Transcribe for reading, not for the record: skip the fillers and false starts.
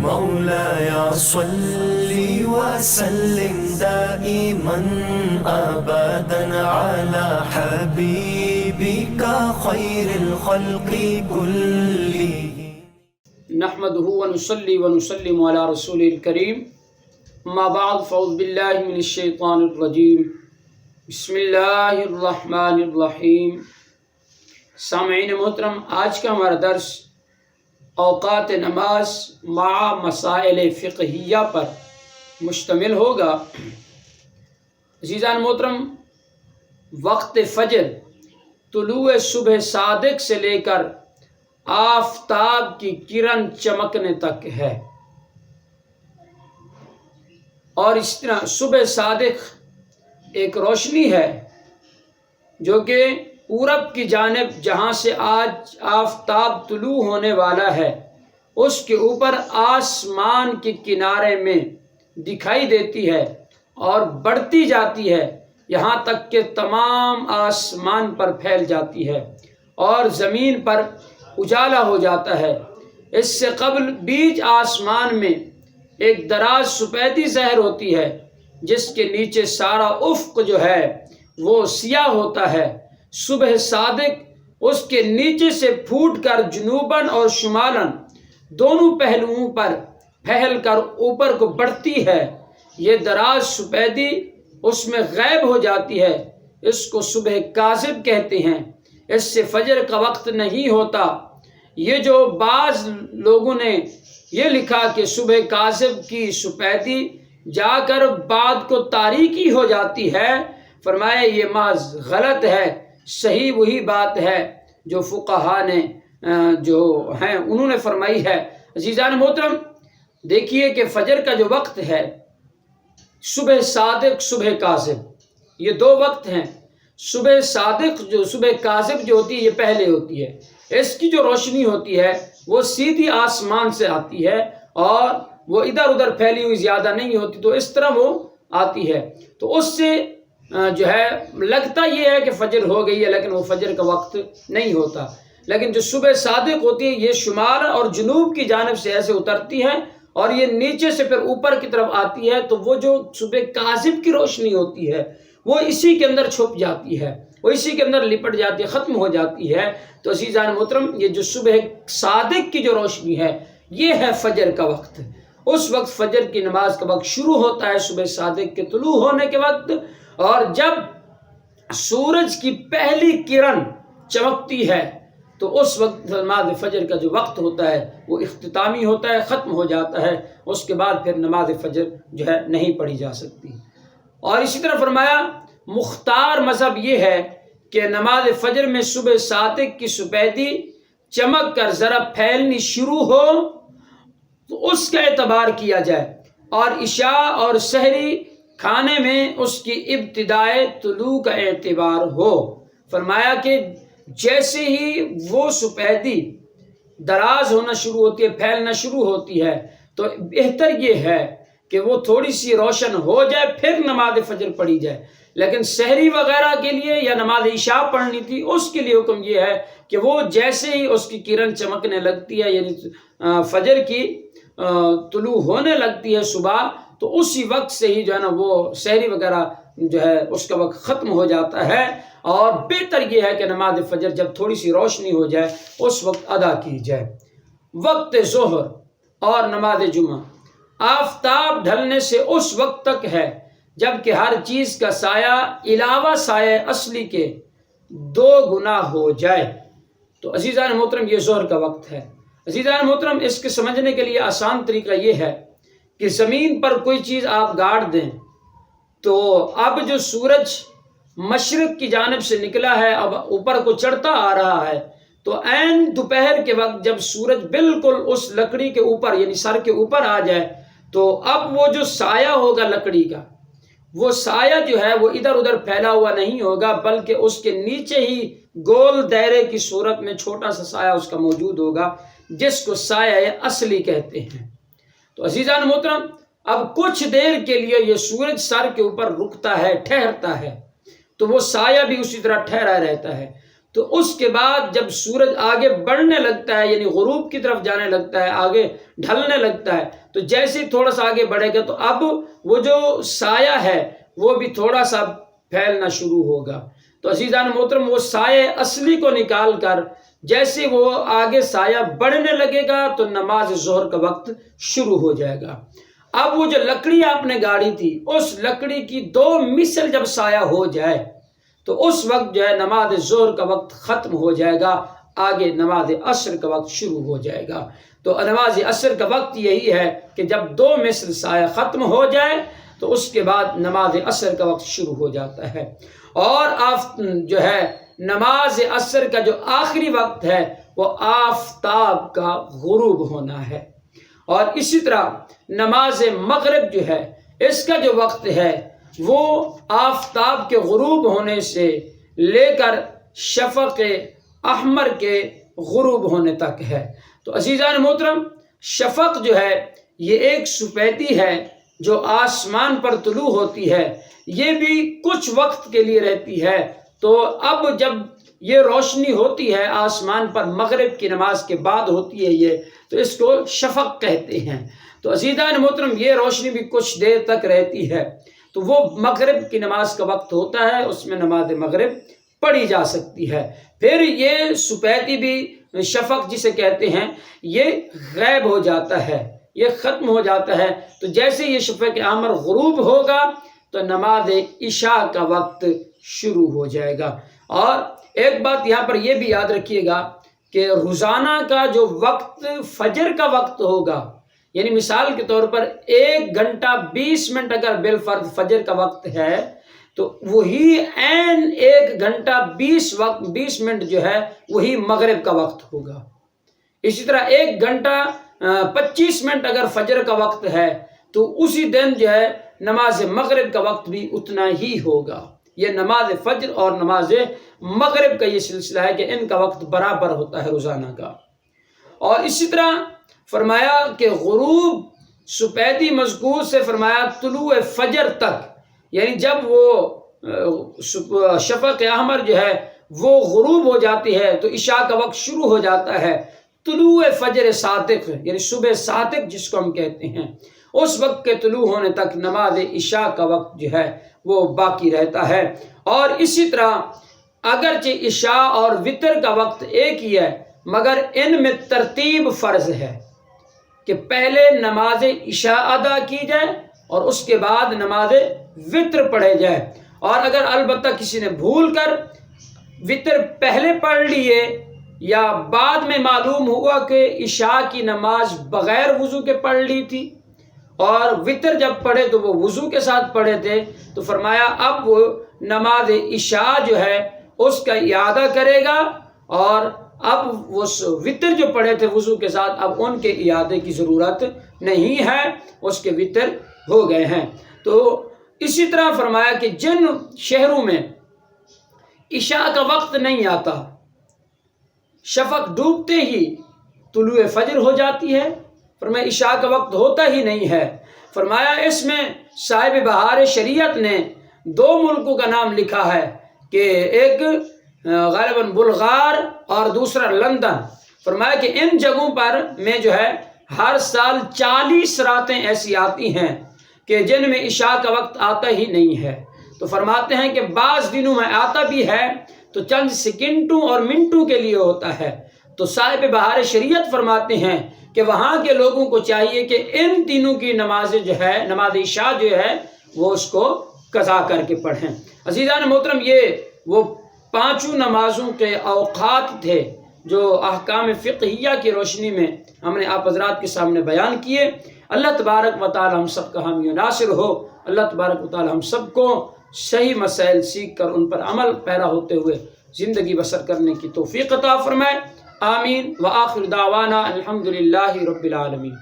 مولاي صل وسلم دائما أبدا على حبيبك خير الخلق كلهم. نحمده ونصلي ونسلم على رسول الكريم. اما بعد فاعوذ باللہ من الشیطان الرجیم. بسم اللہ الرحمن الرحیم. سامعین محترم، آج کا ہمارا درس اوقات نماز مع مسائل فقہیہ پر مشتمل ہوگا. عزیزان محترم، وقت فجر طلوع صبح صادق سے لے کر آفتاب کی کرن چمکنے تک ہے، اور اس طرح صبح صادق ایک روشنی ہے جو کہ پورب کی جانب جہاں سے آج آفتاب طلوع ہونے والا ہے اس کے اوپر آسمان کے کنارے میں دکھائی دیتی ہے اور بڑھتی جاتی ہے یہاں تک کہ تمام آسمان پر پھیل جاتی ہے اور زمین پر اجالا ہو جاتا ہے. اس سے قبل بیچ آسمان میں ایک دراز سفیدی ظاہر ہوتی ہے جس کے نیچے سارا افق جو ہے وہ سیاہ ہوتا ہے. صبح صادق اس کے نیچے سے پھوٹ کر جنوباً اور شمالاً دونوں پہلوؤں پر پھیل کر اوپر کو بڑھتی ہے. یہ دراز سفیدی اس میں غائب ہو جاتی ہے. اس کو صبح کاذب کہتے ہیں. اس سے فجر کا وقت نہیں ہوتا. یہ جو بعض لوگوں نے یہ لکھا کہ صبح کاذب کی سفیدی جا کر بعد کو تاریکی ہو جاتی ہے، فرمایا یہ محض غلط ہے. صحیح وہی بات ہے جو فقہا نے جو ہیں انہوں نے فرمائی ہے. عزیزان محترم، دیکھیے کہ فجر کا جو وقت ہے، صبح صادق صبح کاذب، یہ دو وقت ہیں. صبح صادق جو صبح کاذب جو ہوتی ہے یہ پہلے ہوتی ہے. اس کی جو روشنی ہوتی ہے وہ سیدھی آسمان سے آتی ہے اور وہ ادھر ادھر پھیلی ہوئی زیادہ نہیں ہوتی، تو اس طرح وہ آتی ہے. تو اس سے جو ہے لگتا یہ ہے کہ فجر ہو گئی ہے، لیکن وہ فجر کا وقت نہیں ہوتا. لیکن جو صبح صادق ہوتی ہے یہ شمال اور جنوب کی جانب سے ایسے اترتی ہے اور یہ نیچے سے پھر اوپر کی طرف آتی ہے. تو وہ جو صبح کاذب کی روشنی ہوتی ہے وہ اسی کے اندر چھپ جاتی ہے، وہ اسی کے اندر لپٹ جاتی ہے، ختم ہو جاتی ہے. تو عزیزان محترم، یہ جو صبح صادق کی جو روشنی ہے یہ ہے فجر کا وقت. اس وقت فجر کی نماز کا وقت شروع ہوتا ہے صبح صادق کے طلوع ہونے کے وقت، اور جب سورج کی پہلی کرن چمکتی ہے تو اس وقت نماز فجر کا جو وقت ہوتا ہے وہ اختتامی ہوتا ہے، ختم ہو جاتا ہے. اس کے بعد پھر نماز فجر جو ہے نہیں پڑھی جا سکتی. اور اسی طرح فرمایا مختار مذہب یہ ہے کہ نماز فجر میں صبح صادق کی سفیدی چمک کر ذرا پھیلنی شروع ہو تو اس کا اعتبار کیا جائے، اور عشاء اور سحری کھانے میں اس کی ابتدائے طلوع کا اعتبار ہو. فرمایا کہ جیسے ہی وہ سفیدی دراز ہونا شروع ہوتی ہے، پھیلنا شروع ہوتی ہے، تو بہتر یہ ہے کہ وہ تھوڑی سی روشن ہو جائے پھر نماز فجر پڑھی جائے. لیکن سحری وغیرہ کے لیے یا نماز عشاء پڑھنی تھی اس کے لیے حکم یہ ہے کہ وہ جیسے ہی اس کی کرن چمکنے لگتی ہے، یعنی فجر کی طلوع ہونے لگتی ہے صبح، تو اسی وقت سے ہی جو ہے نا وہ سحری وغیرہ جو ہے اس کا وقت ختم ہو جاتا ہے. اور بہتر یہ ہے کہ نماز فجر جب تھوڑی سی روشنی ہو جائے اس وقت ادا کی جائے. وقت ظہر اور نماز جمعہ آفتاب ڈھلنے سے اس وقت تک ہے جب کہ ہر چیز کا سایہ علاوہ سایہ اصلی کے 2 گنا ہو جائے. تو عزیزان محترم یہ ظہر کا وقت ہے. عزیزان محترم، اس کے سمجھنے کے لیے آسان طریقہ یہ ہے کہ زمین پر کوئی چیز آپ گاڑ دیں تو اب جو سورج مشرق کی جانب سے نکلا ہے اب اوپر کو چڑھتا آ رہا ہے، تو عین دوپہر کے وقت جب سورج بالکل اس لکڑی کے اوپر یعنی سر کے اوپر آ جائے تو اب وہ جو سایہ ہوگا لکڑی کا، وہ سایہ جو ہے وہ ادھر ادھر پھیلا ہوا نہیں ہوگا، بلکہ اس کے نیچے ہی گول دائرے کی صورت میں چھوٹا سا سایہ اس کا موجود ہوگا جس کو سایہ اصلی کہتے ہیں. تو عزیزان محترم، اب کچھ دیر کے لیے یہ سورج سر کے اوپر رکتا ہے، ٹھہرتا ہے، تو وہ سایہ بھی اسی طرح ٹھہرا رہتا ہے. تو اس کے بعد جب سورج آگے بڑھنے لگتا ہے، یعنی غروب کی طرف جانے لگتا ہے، آگے ڈھلنے لگتا ہے، تو جیسے ہی تھوڑا سا آگے بڑھے گا تو اب وہ جو سایہ ہے وہ بھی تھوڑا سا پھیلنا شروع ہوگا۔ تو عزیزان محترم، وہ سایہ اصلی کو نکال کر جیسے وہ آگے سایہ بڑھنے لگے گا تو نماز ظہر کا وقت شروع ہو جائے گا۔ اب وہ جو لکڑی آپ نے گاڑی تھی، اس لکڑی کی 2 مثل جب سایہ ہو جائے تو اس وقت جو ہے نماز ظہر کا وقت ختم ہو جائے گا، آگے نماز عصر کا وقت شروع ہو جائے گا۔ تو نماز عصر کا وقت یہی ہے کہ جب 2 مثل سایہ ختم ہو جائے تو اس کے بعد نماز عصر کا وقت شروع ہو جاتا ہے۔ اور جو ہے نماز عصر کا جو آخری وقت ہے وہ آفتاب کا غروب ہونا ہے۔ اور اسی طرح نماز مغرب جو ہے اس کا جو وقت ہے وہ آفتاب کے غروب ہونے سے لے کر شفق احمر کے غروب ہونے تک ہے۔ تو عزیزان محترم، شفق جو ہے یہ ایک سفیدی ہے جو آسمان پر طلوع ہوتی ہے، یہ بھی کچھ وقت کے لیے رہتی ہے۔ تو اب جب یہ روشنی ہوتی ہے آسمان پر، مغرب کی نماز کے بعد ہوتی ہے یہ، تو اس کو شفق کہتے ہیں۔ تو عزیزان محترم، یہ روشنی بھی کچھ دیر تک رہتی ہے، تو وہ مغرب کی نماز کا وقت ہوتا ہے، اس میں نماز مغرب پڑھی جا سکتی ہے۔ پھر یہ سپیدی بھی شفق جسے کہتے ہیں یہ غائب ہو جاتا ہے، یہ ختم ہو جاتا ہے۔ تو جیسے یہ شفق احمر غروب ہوگا تو نماز عشاء کا وقت شروع ہو جائے گا۔ اور ایک بات یہاں پر یہ بھی یاد رکھیے گا کہ روزانہ کا جو وقت فجر کا وقت ہوگا، یعنی مثال کے طور پر 1 گھنٹہ 20 منٹ اگر بالفرض فجر کا وقت ہے تو وہی عین 1 گھنٹہ 20 منٹ جو ہے وہی مغرب کا وقت ہوگا۔ اسی طرح 1 گھنٹہ 25 منٹ اگر فجر کا وقت ہے تو اسی دن جو ہے نماز مغرب کا وقت بھی اتنا ہی ہوگا۔ یہ نماز فجر اور نماز مغرب کا یہ سلسلہ ہے کہ ان کا وقت برابر ہوتا ہے روزانہ کا۔ اور اسی طرح فرمایا کہ غروب سپیدی مذکور سے فرمایا طلوع فجر تک، یعنی جب وہ شفق احمر جو ہے وہ غروب ہو جاتی ہے تو عشاء کا وقت شروع ہو جاتا ہے۔ طلوع فجر صادق یعنی صبح صادق جس کو ہم کہتے ہیں، اس وقت کے طلوع ہونے تک نماز عشاء کا وقت جو ہے وہ باقی رہتا ہے۔ اور اسی طرح اگرچہ عشاء اور وتر کا وقت ایک ہی ہے مگر ان میں ترتیب فرض ہے کہ پہلے نماز عشاء ادا کی جائے اور اس کے بعد نماز وتر پڑھے جائے۔ اور اگر البتہ کسی نے بھول کر وتر پہلے پڑھ لیے یا بعد میں معلوم ہوا کہ عشاء کی نماز بغیر وضو کے پڑھ لی تھی اور وتر جب پڑھے تو وہ وضو کے ساتھ پڑھے تھے، تو فرمایا اب وہ نماز عشاء جو ہے اس کا اعادہ کرے گا، اور اب وہ وتر جو پڑھے تھے وضو کے ساتھ اب ان کے اعادے کی ضرورت نہیں ہے، اس کے وتر ہو گئے ہیں۔ تو اسی طرح فرمایا کہ جن شہروں میں عشاء کا وقت نہیں آتا، شفق ڈوبتے ہی طلوع فجر ہو جاتی ہے، فرمایا عشاء کا وقت ہوتا ہی نہیں ہے۔ فرمایا اس میں صاحب بہار شریعت نے 2 ملکوں کا نام لکھا ہے کہ ایک غالباً بلغار اور دوسرا لندن۔ فرمایا کہ ان جگہوں پر میں جو ہے ہر سال 40 راتیں ایسی آتی ہیں کہ جن میں عشاء کا وقت آتا ہی نہیں ہے۔ تو فرماتے ہیں کہ بعض دنوں میں آتا بھی ہے تو چند سیکنڈوں اور منٹوں کے لیے ہوتا ہے۔ تو صاحب بہار شریعت فرماتے ہیں کہ وہاں کے لوگوں کو چاہیے کہ ان دنوں کی نماز جو ہے نماز عشاء جو ہے وہ اس کو قضا کر کے پڑھیں۔ عزیزان محترم، یہ وہ 5 نمازوں کے اوقات تھے جو احکام فقہیہ کی روشنی میں ہم نے آپ حضرات کے سامنے بیان کیے۔ اللہ تبارک و تعالی ہم سب کا حامی و ناصر ہو۔ اللہ تبارک و تعالی ہم سب کو صحیح مسائل سیکھ کر ان پر عمل پیرا ہوتے ہوئے زندگی بسر کرنے کی توفیق عطا فرمائے۔ آمین۔ وآخر دعوانا الحمدللہ رب العالمین۔